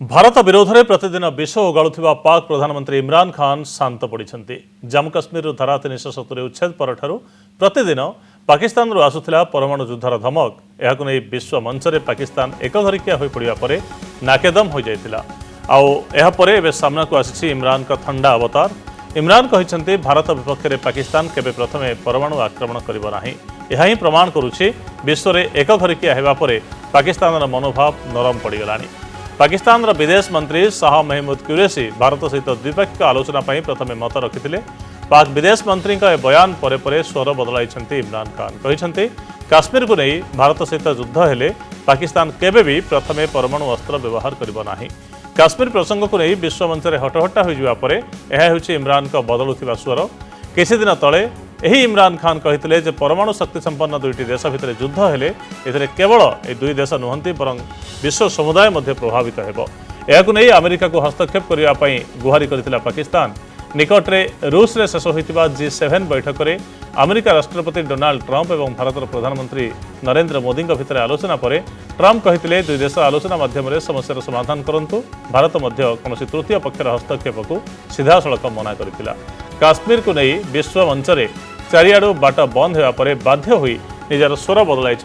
भारत विरोध में प्रतिदिन विष ओगाड़ुवा पाक प्रधानमंत्री इमरान खान शांत पड़ी जम्मू काश्मीर धारा 370 उच्छेद पर प्रतिदिन पाकिस्तान आसुला परमाणु युद्धर धमक यह नहीं विश्व मंच में पाकिस्तान एकघरिकिया हो पड़ा पर नाकेदम हो जाता आउे सामना को आसी इमरान का ठंडा अवतार। इमरान कहते भारत विपक्ष में पाकिस्तान केबे प्रथमे परमाणु आक्रमण करिब नाही। यह ही प्रमाण करुछि विश्व में एकघरिकिया होगा पर पाकिस्तान मनोभाव नरम पड़गलानी। पाकिस्तान विदेश मंत्री शाह महमूद कुरैशी भारत सहित द्विपक्षीय आलोचना प्रथम मत रखिते। पाक विदेश मंत्री बयान पर स्वर बदलाई इमरान खान कहते काश्मीर को नहीं भारत सहित युद्ध हेले पाकिस्तान केबे भी प्रथमे परमाणु अस्त्र व्यवहार करिब नाही। काश्मीर प्रसंग को नहीं विश्व मंच में हटहट्टा हो इमरान का बदलुवा स्वर। किसी दिन तले यही इमरान खान कहते परमाणु शक्ति संपन्न दुईटी देश भितर युद्ध हेले एथिरे केवल ए दुई देश नुहंती बरं विश्व समुदाय मध्य प्रभावित हेबो। एहाकु नहीं अमेरिका को हस्तक्षेप करने गुहारी करथिला पाकिस्तान। निकटरे रूस रे शेष होइतिबा G7 बैठक में अमेरिका राष्ट्रपति डोनाल्ड ट्रंप और भारत प्रधानमंत्री नरेंद्र मोदी भितर आलोचना पर ट्रंप कहते दुई देश आलोचना माध्यम समस्यार समाधान करंतु। भारत मध्य कौन तृतीय पक्षर हस्तक्षेप को सीधा सड़क मना करथिला। काश्मीर को नहीं विश्व मंच में चारिआडु बाट बंद होगा पर बाध्य होई निजार स्वर बदलाई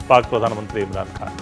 पाक प्रधानमंत्री इमरान खान।